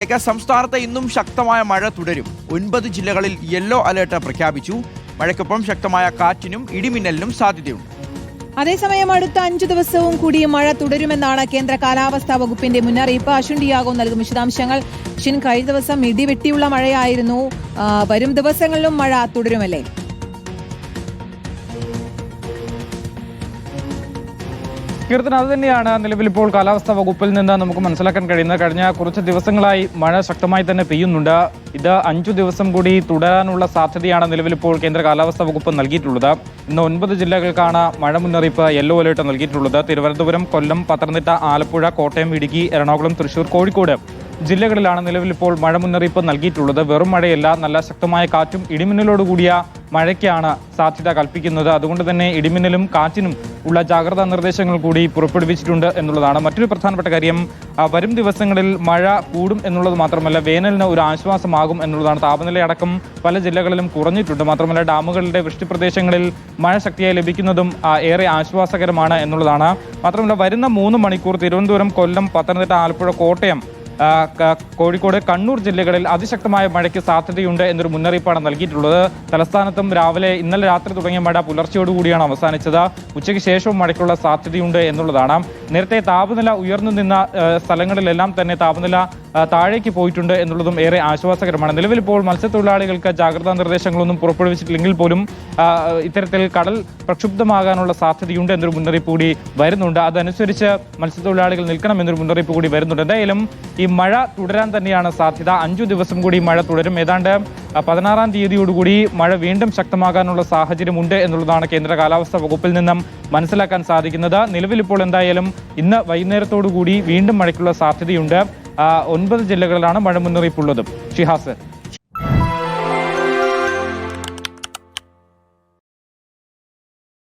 സംസ്ഥാനത്ത് ഇന്നും ശക്തമായ മഴ തുടരും. 9 ജില്ലകളിൽ യെല്ലോ അലേർട്ട് പ്രഖ്യാപിച്ചു. മഴയ്ക്കൊപ്പം ശക്തമായ കാറ്റിനും ഇടിമിന്നലിനും സാധ്യതയുണ്ട്. അതേസമയം അടുത്ത 5 ദിവസവും കൂടി മഴ തുടരുമെന്നാണ് കേന്ദ്ര കാലാവസ്ഥാ വകുപ്പിന്റെ മുന്നറിയിപ്പ്. അശ്വിൻ ഡിയാഗോ നൽകും വിശദാംശങ്ങൾ. അശ്വിൻ, കഴിഞ്ഞ ദിവസം ഇടിവെട്ടിയുള്ള മഴയായിരുന്നു. വരും ദിവസങ്ങളിലും മഴ തുടരുമല്ലേ? കീർത്തന, അത് തന്നെയാണ് നിലവിൽ ഇപ്പോൾ കാലാവസ്ഥാ വകുപ്പിൽ നിന്ന് നമുക്ക് മനസ്സിലാക്കാൻ കഴിയുന്നത്. കഴിഞ്ഞ കുറച്ച് ദിവസങ്ങളായി മഴ ശക്തമായി തന്നെ പെയ്യുന്നുണ്ട്. ഇത് 5 ദിവസം കൂടി തുടരാനുള്ള സാധ്യതയാണ് നിലവിൽ ഇപ്പോൾ കേന്ദ്ര കാലാവസ്ഥാ വകുപ്പ് നൽകിയിട്ടുള്ളത്. ഇന്ന് 9 ജില്ലകൾക്കാണ് മഴ മുന്നറിയിപ്പ് യെല്ലോ അലേർട്ട് നൽകിയിട്ടുള്ളത്. തിരുവനന്തപുരം, കൊല്ലം, പത്തനംതിട്ട, ആലപ്പുഴ, കോട്ടയം, ഇടുക്കി, എറണാകുളം, തൃശൂർ, കോഴിക്കോട് ജില്ലകളിലാണ് നിലവിൽ ഇപ്പോൾ മഴ മുന്നറിയിപ്പ് നൽകിയിട്ടുള്ളത്. വെറും മഴയല്ല, നല്ല ശക്തമായ കാറ്റും ഇടിമിന്നലോട് കൂടിയ മഴയ്ക്കാണ് സാധ്യത കൽപ്പിക്കുന്നത്. അതുകൊണ്ട് തന്നെ ഇടിമിന്നലും കാറ്റിനും ഉള്ള ജാഗ്രതാ നിർദ്ദേശങ്ങൾ കൂടി പുറപ്പെടുവിച്ചിട്ടുണ്ട് എന്നുള്ളതാണ്. മറ്റൊരു പ്രധാനപ്പെട്ട കാര്യം, വരും ദിവസങ്ങളിൽ മഴ കൂടും എന്നുള്ളത് മാത്രമല്ല, വേനലിന് ഒരു ആശ്വാസമാകും എന്നുള്ളതാണ്. താപനിലയടക്കം പല ജില്ലകളിലും കുറഞ്ഞിട്ടുണ്ട്. മാത്രമല്ല, ഡാമുകളുടെ വൃഷ്ടിപ്രദേശങ്ങളിൽ മഴ ശക്തിയായി ലഭിക്കുന്നതും ഏറെ ആശ്വാസകരമാണ് എന്നുള്ളതാണ്. മാത്രമല്ല, വരുന്ന 3 മണിക്കൂർ തിരുവനന്തപുരം, കൊല്ലം, പത്തനംതിട്ട, ആലപ്പുഴ, കോട്ടയം, കോഴിക്കോട്, കണ്ണൂർ ജില്ലകളിൽ അതിശക്തമായ മഴയ്ക്ക് സാധ്യതയുണ്ട് എന്നൊരു മുന്നറിയിപ്പാണ് നൽകിയിട്ടുള്ളത്. തലസ്ഥാനത്തും ഇന്നലെ രാത്രി തുടങ്ങിയ മഴ പുലർച്ചയോടുകൂടിയാണ് അവസാനിച്ചത്. ഉച്ചയ്ക്ക് ശേഷവും മഴയ്ക്കുള്ള സാധ്യതയുണ്ട് എന്നുള്ളതാണ്. നേരത്തെ താപനില ഉയർന്നു നിന്ന സ്ഥലങ്ങളിലെല്ലാം തന്നെ താപനില താഴേക്ക് പോയിട്ടുണ്ട് എന്നുള്ളതും ഏറെ ആശ്വാസകരമാണ്. നിലവിൽ ഇപ്പോൾ മത്സ്യത്തൊഴിലാളികൾക്ക് ജാഗ്രതാ നിർദ്ദേശങ്ങളൊന്നും പുറപ്പെടുവിച്ചിട്ടില്ലെങ്കിൽ പോലും ഇത്തരത്തിൽ കടൽ പ്രക്ഷുബ്ധമാകാനുള്ള സാധ്യതയുണ്ട് എന്നൊരു മുന്നറിയിപ്പ് കൂടി വരുന്നുണ്ട്. അതനുസരിച്ച് മത്സ്യത്തൊഴിലാളികൾ നിൽക്കണം എന്നൊരു മുന്നറിയിപ്പ് കൂടി വരുന്നുണ്ട്. എന്തായാലും ഈ മഴ തുടരാൻ തന്നെയാണ് സാധ്യത. 5 ദിവസം കൂടി മഴ തുടരും. ഏതാണ്ട് 16-ാം തീയതിയോടുകൂടി മഴ വീണ്ടും ശക്തമാകാനുള്ള സാഹചര്യമുണ്ട് എന്നുള്ളതാണ് കേന്ദ്ര കാലാവസ്ഥാ വകുപ്പിൽ നിന്നും മനസ്സിലാക്കാൻ സാധിക്കുന്നത്. നിലവിൽ ഇപ്പോൾ എന്തായാലും ഇന്ന് വൈകുന്നേരത്തോടുകൂടി വീണ്ടും മഴയ്ക്കുള്ള സാധ്യതയുണ്ട്. 9 ജില്ലകളിലാണ് മഴ മുന്നറിയിപ്പുള്ളത്. ഷിഹാസ്.